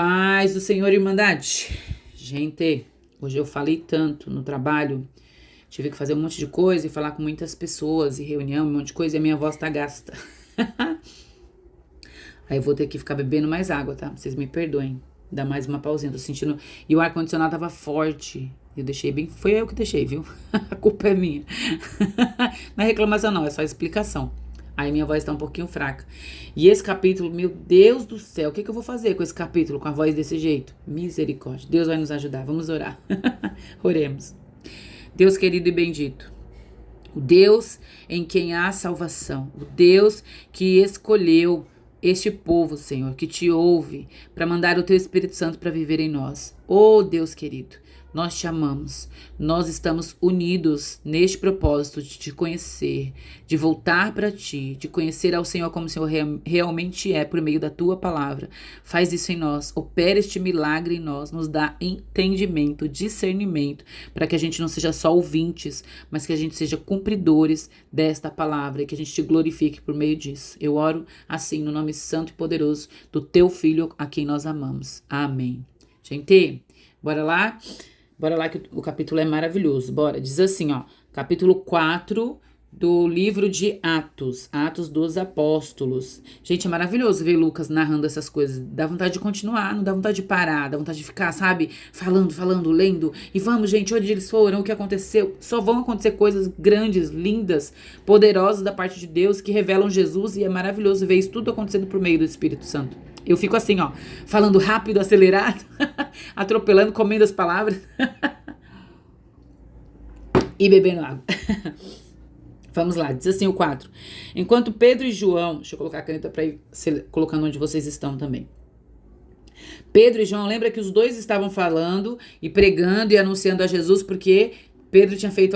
Paz do Senhor, Irmandade. Gente, hoje eu falei tanto no trabalho, tive que fazer um monte de coisa e falar com muitas pessoas, e reunião, um monte de coisa, e a minha voz tá gasta. Aí eu vou ter que ficar bebendo mais água, tá? Vocês me perdoem. Dá mais uma pausinha, tô sentindo... E o ar-condicionado tava forte. Eu deixei bem... Foi eu que deixei, viu? A culpa é minha. Não é reclamação não, é só explicação. Aí minha voz tá um pouquinho fraca. E esse capítulo, meu Deus do céu, o que eu vou fazer com esse capítulo, com a voz desse jeito? Misericórdia. Deus vai nos ajudar, vamos orar. Oremos. Deus querido e bendito, o Deus em quem há salvação, o Deus que escolheu este povo, Senhor, que te ouve, para mandar o teu Espírito Santo para viver em nós. Oh, Deus querido, nós te amamos, nós estamos unidos neste propósito de te conhecer, de voltar para ti, de conhecer ao Senhor como o Senhor realmente é por meio da tua palavra. Faz isso em nós, opera este milagre em nós, nos dá entendimento, discernimento, para que a gente não seja só ouvintes, mas que a gente seja cumpridores desta palavra e que a gente te glorifique por meio disso. Eu oro assim no nome santo e poderoso do teu Filho, a quem nós amamos. Amém. Gente, bora lá? Bora lá que o capítulo é maravilhoso. Bora, diz assim, ó, capítulo 4 do livro de Atos, Atos dos Apóstolos. Gente, é maravilhoso ver Lucas narrando essas coisas. Dá vontade de continuar, não dá vontade de parar, dá vontade de ficar, sabe, falando, lendo. E vamos, gente, onde eles foram, o que aconteceu. Só vão acontecer coisas grandes, lindas, poderosas da parte de Deus que revelam Jesus, e é maravilhoso ver isso tudo acontecendo por meio do Espírito Santo. Eu fico assim, ó, falando rápido, acelerado, atropelando, comendo as palavras e bebendo água. Vamos lá, diz assim o 4. Enquanto Pedro e João... Deixa eu colocar a caneta para ir colocando onde vocês estão também. Pedro e João, lembra que os dois estavam falando e pregando e anunciando a Jesus, porque Pedro tinha feito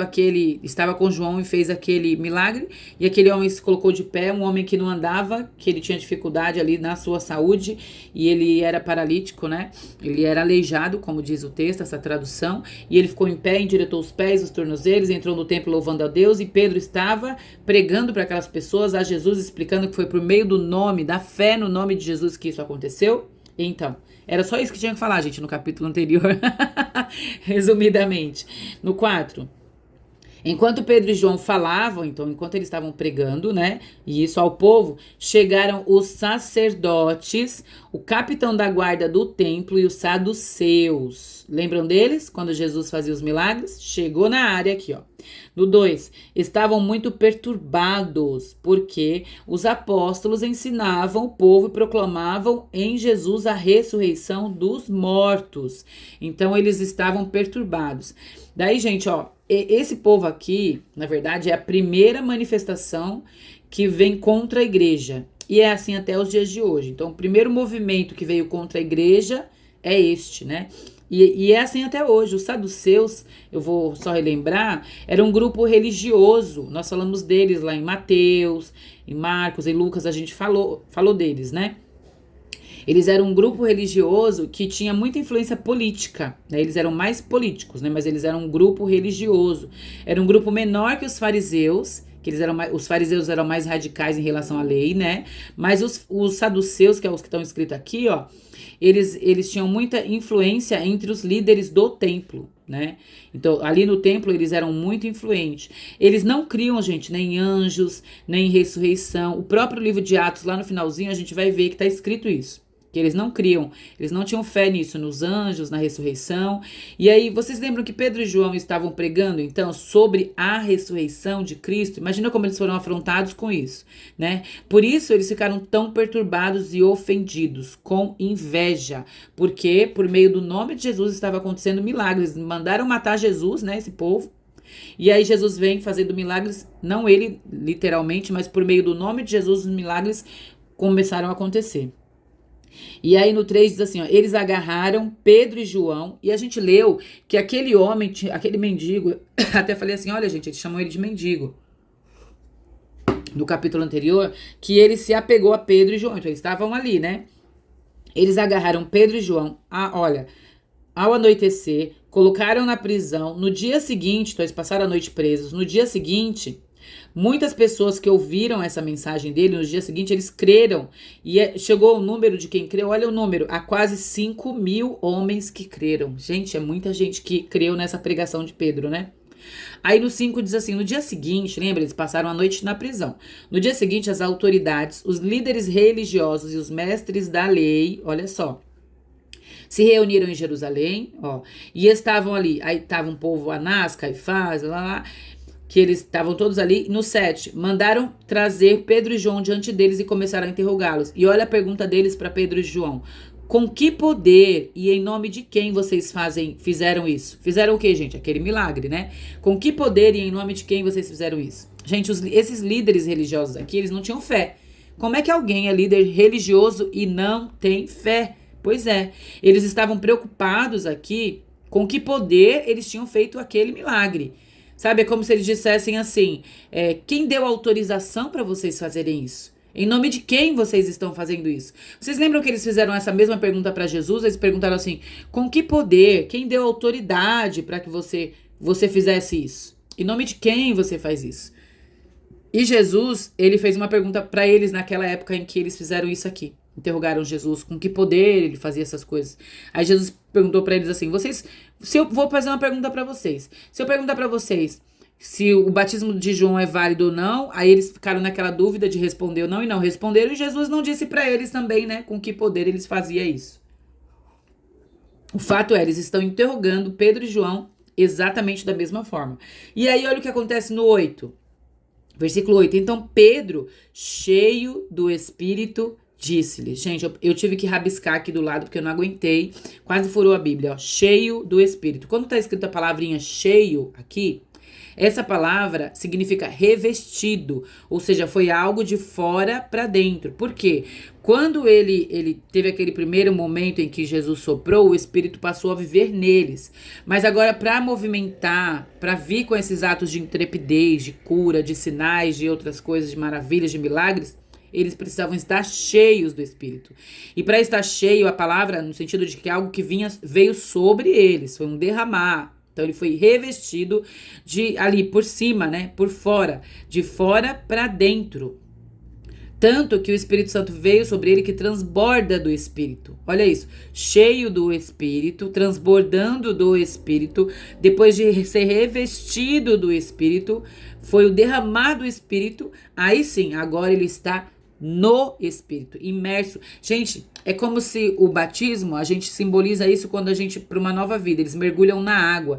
estava com João e fez aquele milagre, e aquele homem se colocou de pé, um homem que não andava, que ele tinha dificuldade ali na sua saúde, e ele era paralítico, né? Ele era aleijado, como diz o texto, essa tradução, e ele ficou em pé, endireitou os pés, os tornozelos, entrou no templo louvando a Deus, e Pedro estava pregando para aquelas pessoas a Jesus, explicando que foi por meio do nome, da fé no nome de Jesus que isso aconteceu. Então, era só isso que tinha que falar, gente, no capítulo anterior. Resumidamente. No 4. Enquanto Pedro e João falavam, então, enquanto eles estavam pregando, né, e isso ao povo, chegaram os sacerdotes, o capitão da guarda do templo e os saduceus. Lembram deles? Quando Jesus fazia os milagres? Chegou na área aqui, ó. No 2, estavam muito perturbados, porque os apóstolos ensinavam o povo e proclamavam em Jesus a ressurreição dos mortos. Então, eles estavam perturbados. Daí, gente, ó, esse povo aqui, na verdade, é a primeira manifestação que vem contra a igreja. E é assim até os dias de hoje. Então, o primeiro movimento que veio contra a igreja é este, né? E é assim até hoje. Os saduceus, eu vou só relembrar, era um grupo religioso. Nós falamos deles lá em Mateus, em Marcos, em Lucas, a gente falou deles, né? Eles eram um grupo religioso que tinha muita influência política, né? Eles eram mais políticos, né? Mas eles eram um grupo religioso. Era um grupo menor que os fariseus, que os fariseus eram mais radicais em relação à lei, né? Mas os saduceus, que é os que estão escritos aqui, ó, eles tinham muita influência entre os líderes do templo, né? Então, ali no templo, eles eram muito influentes. Eles não criam, gente, nem em anjos, nem em ressurreição. O próprio livro de Atos, lá no finalzinho, a gente vai ver que está escrito isso. Que eles não criam, eles não tinham fé nisso, nos anjos, na ressurreição. E aí, vocês lembram que Pedro e João estavam pregando, então, sobre a ressurreição de Cristo? Imagina como eles foram afrontados com isso, né? Por isso, eles ficaram tão perturbados e ofendidos, com inveja, porque por meio do nome de Jesus estava acontecendo milagres. Mandaram matar Jesus, né, esse povo. E aí Jesus vem fazendo milagres, não ele literalmente, mas por meio do nome de Jesus, os milagres começaram a acontecer. E aí no 3 diz assim, ó, eles agarraram Pedro e João, e a gente leu que aquele homem, aquele mendigo, até falei assim, olha gente, eles chamam ele de mendigo, no capítulo anterior, que ele se apegou a Pedro e João, então eles estavam ali, né? Eles agarraram Pedro e João, ao anoitecer, colocaram na prisão, no dia seguinte, então eles passaram a noite presos, no dia seguinte, Muitas pessoas que ouviram essa mensagem dele, no dia seguinte, eles creram. E chegou o número de quem creu, olha o número, a quase 5.000 homens que creram. Gente, é muita gente que creu nessa pregação de Pedro, né? Aí no 5 diz assim, no dia seguinte, lembra, eles passaram a noite na prisão. No dia seguinte, as autoridades, os líderes religiosos e os mestres da lei, olha só, se reuniram em Jerusalém, ó, e estavam ali, aí estava um povo, Anás, Caifás, lá, que eles estavam todos ali. No 7, mandaram trazer Pedro e João diante deles e começaram a interrogá-los. E olha a pergunta deles para Pedro e João. Com que poder e em nome de quem vocês fizeram isso? Fizeram o quê, gente? Aquele milagre, né? Com que poder e em nome de quem vocês fizeram isso? Gente, esses líderes religiosos aqui, eles não tinham fé. Como é que alguém é líder religioso e não tem fé? Pois é, eles estavam preocupados aqui com que poder eles tinham feito aquele milagre. Sabe, é como se eles dissessem assim, quem deu autorização para vocês fazerem isso? Em nome de quem vocês estão fazendo isso? Vocês lembram que eles fizeram essa mesma pergunta para Jesus? Eles perguntaram assim, com que poder? Quem deu autoridade para que você fizesse isso? Em nome de quem você faz isso? E Jesus, ele fez uma pergunta para eles naquela época em que eles fizeram isso aqui. Interrogaram Jesus com que poder ele fazia essas coisas. Aí Jesus perguntou para eles assim, se eu vou fazer uma pergunta para vocês. Se eu perguntar para vocês se o batismo de João é válido ou não, aí eles ficaram naquela dúvida de responder ou não e não responderam. E Jesus não disse para eles também, né, com que poder eles faziam isso. O fato é, eles estão interrogando Pedro e João exatamente da mesma forma. E aí olha o que acontece no 8. Versículo 8. Então Pedro, cheio do Espírito, disse-lhe. Gente, eu tive que rabiscar aqui do lado porque eu não aguentei. Quase furou a Bíblia, ó. Cheio do Espírito. Quando tá escrito a palavrinha cheio aqui, essa palavra significa revestido, ou seja, foi algo de fora para dentro. Por quê? Quando ele teve aquele primeiro momento em que Jesus soprou, o Espírito passou a viver neles. Mas agora, para movimentar, para vir com esses atos de intrepidez, de cura, de sinais, de outras coisas, de maravilhas, de milagres, eles precisavam estar cheios do Espírito. E para estar cheio, a palavra, no sentido de que algo que veio sobre eles, foi um derramar. Então ele foi revestido de ali por cima, né? Por fora, de fora para dentro. Tanto que o Espírito Santo veio sobre ele que transborda do Espírito. Olha isso, cheio do Espírito, transbordando do Espírito, depois de ser revestido do Espírito, foi o derramar do Espírito, aí sim, agora ele está no Espírito, imerso. Gente, é como se o batismo, a gente simboliza isso quando a gente, para uma nova vida, eles mergulham na água.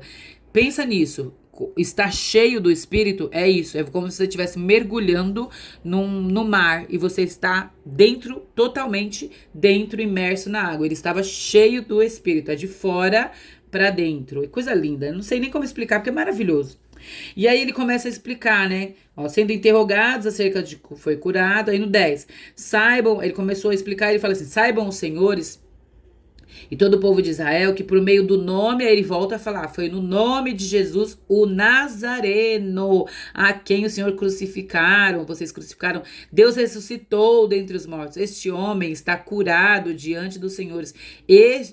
Pensa nisso. Estar cheio do Espírito é isso, é como se você estivesse mergulhando no mar e você está dentro, totalmente dentro, imerso na água. Ele estava cheio do Espírito, é de fora para dentro. É coisa linda, eu não sei nem como explicar porque é maravilhoso. E aí ele começa a explicar, né? Ó, sendo interrogados acerca de que foi curado, aí no 10, saibam, ele começou a explicar, ele fala assim, saibam os senhores e todo o povo de Israel que por meio do nome, aí ele volta a falar, foi no nome de Jesus, o Nazareno, a quem o Senhor crucificaram, vocês crucificaram, Deus ressuscitou dentre os mortos, este homem está curado diante dos senhores.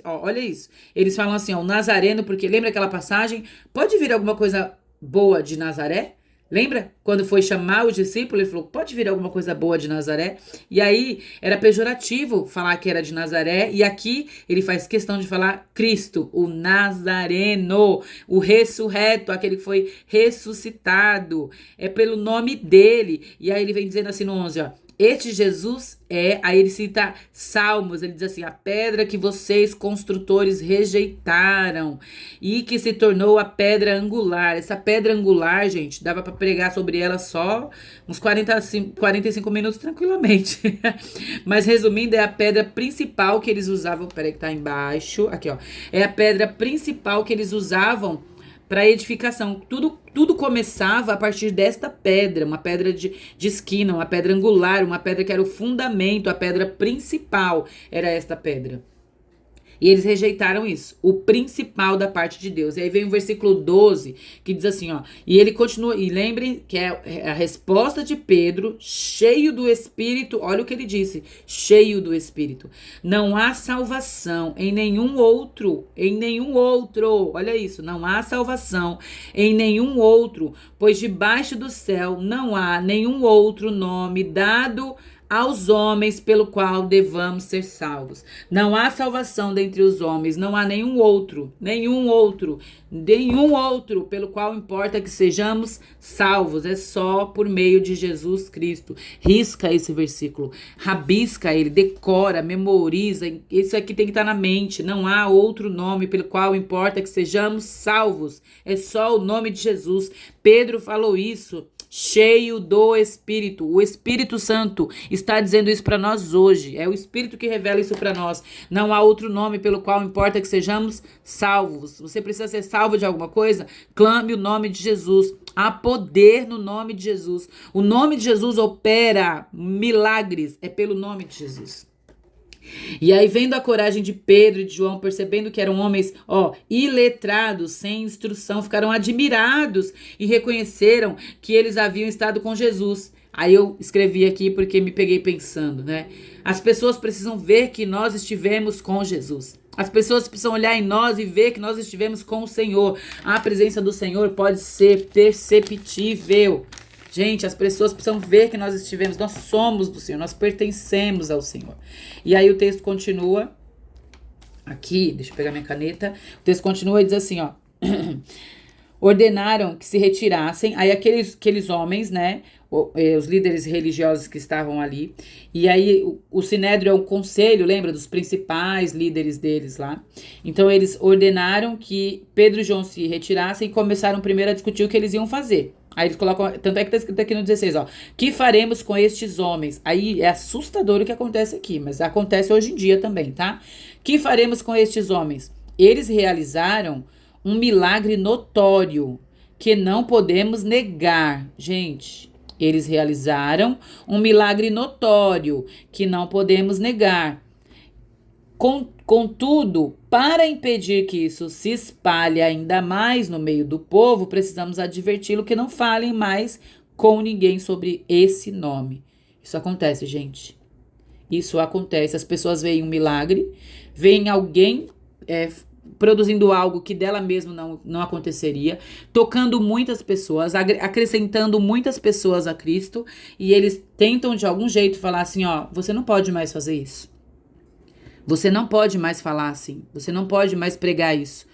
Olha isso, eles falam assim, ó, o Nazareno, porque lembra aquela passagem, pode vir alguma coisa boa de Nazaré? Lembra? Quando foi chamar o discípulo, ele falou, pode vir alguma coisa boa de Nazaré? E aí, era pejorativo falar que era de Nazaré. E aqui, ele faz questão de falar Cristo, o Nazareno, o ressurreto, aquele que foi ressuscitado. É pelo nome dele. E aí, ele vem dizendo assim no 11, ó. Este Jesus aí ele cita Salmos, ele diz assim, a pedra que vocês construtores rejeitaram e que se tornou a pedra angular. Essa pedra angular, gente, dava para pregar sobre ela só uns 45 minutos tranquilamente. Mas resumindo, é a pedra principal que eles usavam, peraí que tá embaixo, aqui ó, é a pedra principal que eles usavam para edificação. Tudo começava a partir desta pedra, uma pedra de esquina, uma pedra angular, uma pedra que era o fundamento, a pedra principal era esta pedra. E eles rejeitaram isso, o principal da parte de Deus. E aí vem o versículo 12, que diz assim, ó. E ele continua, e lembrem que é a resposta de Pedro, cheio do Espírito. Olha o que ele disse, cheio do Espírito. Não há salvação em nenhum outro, olha isso, não há salvação em nenhum outro, pois debaixo do céu não há nenhum outro nome dado aos homens pelo qual devamos ser salvos. Não há salvação dentre os homens, não há nenhum outro pelo qual importa que sejamos salvos. É só por meio de Jesus Cristo. Risca esse versículo, rabisca ele, decora, memoriza. Isso aqui tem que estar na mente. Não há outro nome pelo qual importa que sejamos salvos. É só o nome de Jesus. Pedro falou isso, cheio do Espírito. O Espírito Santo está dizendo isso para nós hoje. É o Espírito que revela isso para nós. Não há outro nome pelo qual importa que sejamos salvos. Você precisa ser salvo de alguma coisa? Clame o nome de Jesus. Há poder no nome de Jesus. O nome de Jesus opera milagres. É pelo nome de Jesus. E aí, vendo a coragem de Pedro e de João, percebendo que eram homens, iletrados, sem instrução, ficaram admirados e reconheceram que eles haviam estado com Jesus. Aí eu escrevi aqui porque me peguei pensando, né? As pessoas precisam ver que nós estivemos com Jesus. As pessoas precisam olhar em nós e ver que nós estivemos com o Senhor. A presença do Senhor pode ser perceptível. Gente, as pessoas precisam ver que nós estivemos, nós somos do Senhor, nós pertencemos ao Senhor. E aí o texto continua, aqui, deixa eu pegar minha caneta, o texto continua e diz assim, ó, ordenaram que se retirassem, aí aqueles homens, né, os líderes religiosos que estavam ali, e aí o Sinédrio é o conselho, lembra, dos principais líderes deles lá. Então eles ordenaram que Pedro e João se retirassem e começaram primeiro a discutir o que eles iam fazer. Aí eles colocam, tanto é que tá escrito aqui no 16, ó, que faremos com estes homens? Aí é assustador o que acontece aqui, mas acontece hoje em dia também, tá? Que faremos com estes homens? Eles realizaram um milagre notório que não podemos negar. Gente, eles realizaram um milagre notório que não podemos negar. Contudo, para impedir que isso se espalhe ainda mais no meio do povo, precisamos adverti-lo que não falem mais com ninguém sobre esse nome. Isso acontece, gente. Isso acontece. As pessoas veem um milagre, veem alguém produzindo algo que dela mesma não aconteceria, tocando muitas pessoas, acrescentando muitas pessoas a Cristo, e eles tentam de algum jeito falar assim, ó, você não pode mais fazer isso. Você não pode mais falar assim. Você não pode mais pregar isso.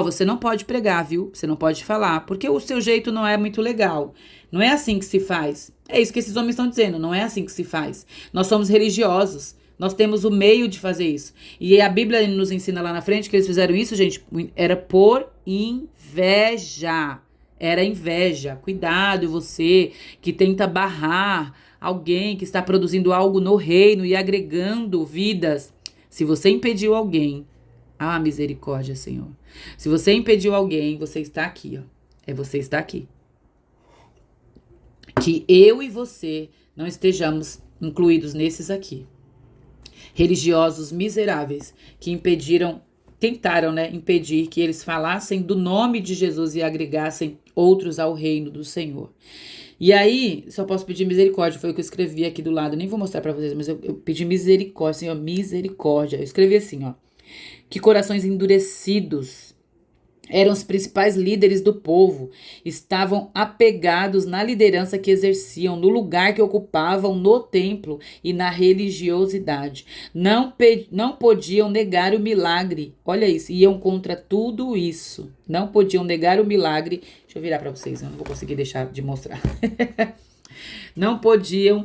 Você não pode pregar, viu? Você não pode falar, porque o seu jeito não é muito legal. Não é assim que se faz. É isso que esses homens estão dizendo, não é assim que se faz. Nós somos religiosos. Nós temos o meio de fazer isso. E a Bíblia nos ensina lá na frente que eles fizeram isso, gente, era por inveja. Era inveja. Cuidado, você que tenta barrar alguém que está produzindo algo no reino e agregando vidas. Se você impediu alguém, misericórdia, Senhor. Se você impediu alguém, você está aqui, ó. Você está aqui. Que eu e você não estejamos incluídos nesses aqui. Religiosos miseráveis que tentaram, né, impedir que eles falassem do nome de Jesus e agregassem outros ao reino do Senhor. E aí, só posso pedir misericórdia, foi o que eu escrevi aqui do lado, nem vou mostrar pra vocês, mas eu pedi misericórdia, Senhor, misericórdia. Eu escrevi assim, ó, que corações endurecidos eram os principais líderes do povo, estavam apegados na liderança que exerciam, no lugar que ocupavam no templo e na religiosidade. Não podiam negar o milagre. Olha isso, iam contra tudo isso. Não podiam negar o milagre. Deixa eu virar para vocês, eu não vou conseguir deixar de mostrar. Não podiam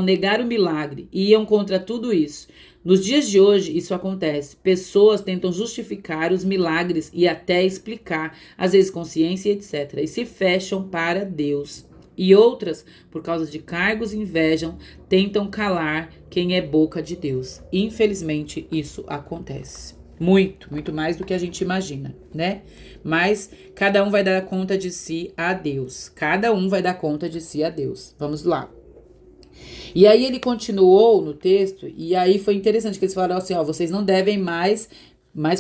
negar o milagre. Iam contra tudo isso. Nos dias de hoje, isso acontece. Pessoas tentam justificar os milagres e até explicar, às vezes com ciência, etc. E se fecham para Deus. E outras, por causa de cargos, invejam, tentam calar quem é boca de Deus. Infelizmente, isso acontece. Muito, muito mais do que a gente imagina, né? Mas cada um vai dar conta de si a Deus. Cada um vai dar conta de si a Deus. Vamos lá. E aí ele continuou no texto, e aí foi interessante que eles falaram assim, ó, vocês não devem mais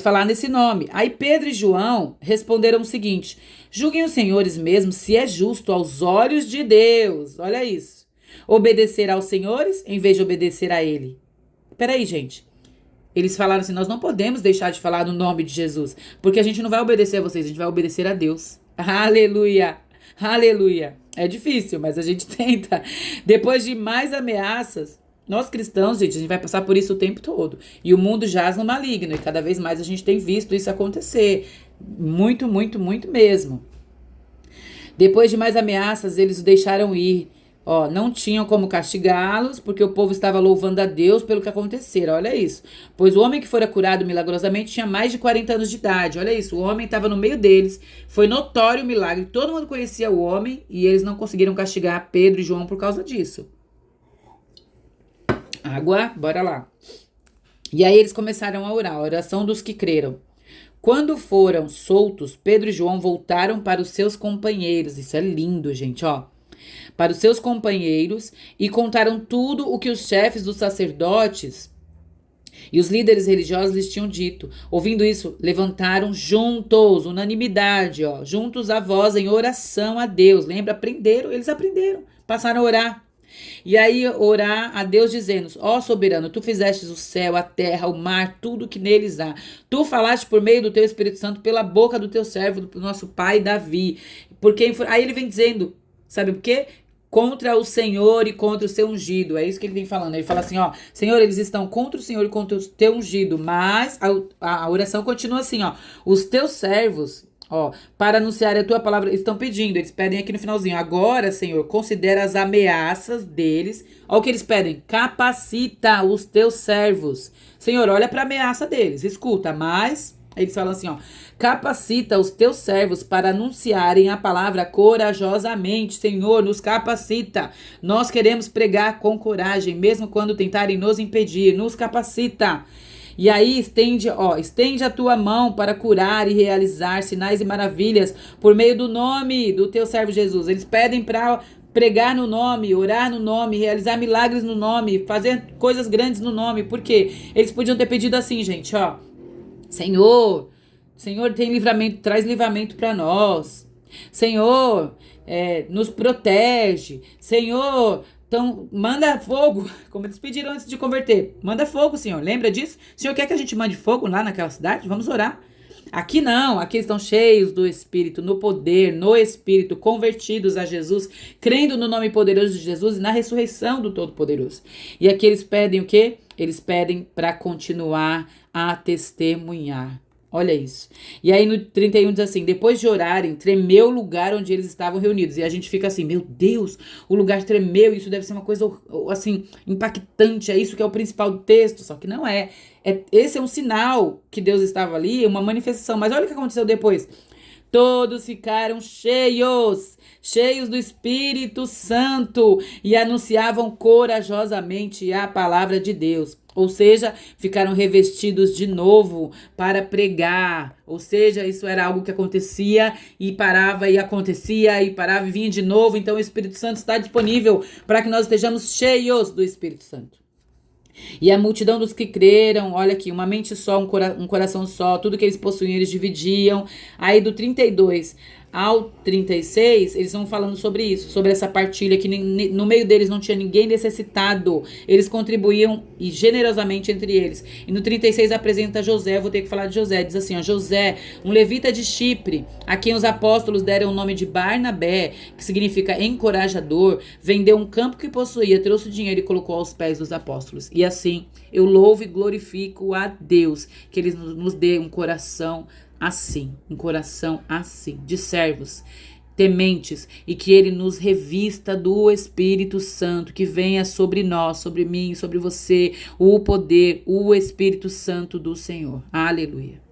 falar nesse nome. Aí Pedro e João responderam o seguinte: julguem os senhores mesmo se é justo aos olhos de Deus. Olha isso. Obedecer aos senhores em vez de obedecer a ele. Peraí, gente. Eles falaram assim, nós não podemos deixar de falar no nome de Jesus, porque a gente não vai obedecer a vocês, a gente vai obedecer a Deus. Aleluia. Aleluia. É difícil, mas a gente tenta. Depois de mais ameaças, nós cristãos, gente, a gente vai passar por isso o tempo todo. E o mundo jaz no maligno, e cada vez mais a gente tem visto isso acontecer. Muito, muito, muito mesmo. Depois de mais ameaças, eles o deixaram ir. Ó, não tinham como castigá-los, porque o povo estava louvando a Deus pelo que acontecera. Olha isso. Pois o homem que fora curado milagrosamente tinha mais de 40 anos de idade. Olha isso. O homem estava no meio deles. Foi notório o milagre. Todo mundo conhecia o homem e eles não conseguiram castigar Pedro e João por causa disso. Água, bora lá. E aí eles começaram a orar, a oração dos que creram. Quando foram soltos, Pedro e João voltaram para os seus companheiros. Isso é lindo, gente, ó. Para os seus companheiros e contaram tudo o que os chefes dos sacerdotes e os líderes religiosos lhes tinham dito. Ouvindo isso, levantaram juntos, unanimidade, ó, juntos a voz em oração a Deus. Lembra? Eles aprenderam, passaram a orar. E aí orar a Deus dizendo: ó soberano, tu fizestes o céu, a terra, o mar, tudo que neles há. Tu falaste por meio do teu Espírito Santo pela boca do teu servo, do nosso pai Davi. Porque aí ele vem dizendo, sabe por quê? Contra o Senhor e contra o seu ungido. É isso que ele vem falando. Ele fala assim, ó, Senhor, eles estão contra o Senhor e contra o teu ungido. Mas a oração continua assim, ó. Os teus servos, ó, para anunciar a tua palavra, estão pedindo. Eles pedem aqui no finalzinho. Agora, Senhor, considera as ameaças deles. Olha o que eles pedem. Capacita os teus servos. Senhor, olha para a ameaça deles. Escuta, mas... Eles falam assim, ó, capacita os teus servos para anunciarem a palavra corajosamente. Senhor, nos capacita. Nós queremos pregar com coragem, mesmo quando tentarem nos impedir. Nos capacita. E aí estende a tua mão para curar e realizar sinais e maravilhas por meio do nome do teu servo Jesus. Eles pedem para pregar no nome, orar no nome, realizar milagres no nome, fazer coisas grandes no nome. Por quê? Eles podiam ter pedido assim, gente, ó. Senhor, tem livramento, traz livramento para nós. Senhor, nos protege. Senhor, então manda fogo, como eles pediram antes de converter. Manda fogo, Senhor. Lembra disso? O Senhor quer que a gente mande fogo lá naquela cidade? Vamos orar. Aqui não, aqui estão cheios do Espírito, no poder, no Espírito, convertidos a Jesus, crendo no nome poderoso de Jesus e na ressurreição do Todo-Poderoso. E aqui eles pedem o quê? Eles pedem para continuar a testemunhar. Olha isso. E aí no 31 diz assim, depois de orarem, tremeu o lugar onde eles estavam reunidos. E a gente fica assim, meu Deus, o lugar tremeu, isso deve ser uma coisa assim, impactante, é isso que é o principal do texto, só que não é. Esse é um sinal que Deus estava ali, uma manifestação. Mas olha o que aconteceu depois. Todos ficaram cheios do Espírito Santo e anunciavam corajosamente a palavra de Deus. Ou seja, ficaram revestidos de novo para pregar. Ou seja, isso era algo que acontecia e parava e acontecia e parava e vinha de novo. Então o Espírito Santo está disponível para que nós estejamos cheios do Espírito Santo. E a multidão dos que creram, olha aqui, uma mente só, um coração só, tudo que eles possuíam eles dividiam. Aí do 32 ao 36, eles vão falando sobre isso, sobre essa partilha, que no meio deles não tinha ninguém necessitado. Eles contribuíam e generosamente entre eles. E no 36 apresenta José, vou ter que falar de José, diz assim, ó, José, um levita de Chipre, a quem os apóstolos deram o nome de Barnabé, que significa encorajador, vendeu um campo que possuía, trouxe o dinheiro e colocou aos pés dos apóstolos. E assim, eu louvo e glorifico a Deus, que Ele nos dê um coração assim, de servos, tementes, e que Ele nos revista do Espírito Santo, que venha sobre nós, sobre mim, sobre você, o poder, o Espírito Santo do Senhor. Aleluia.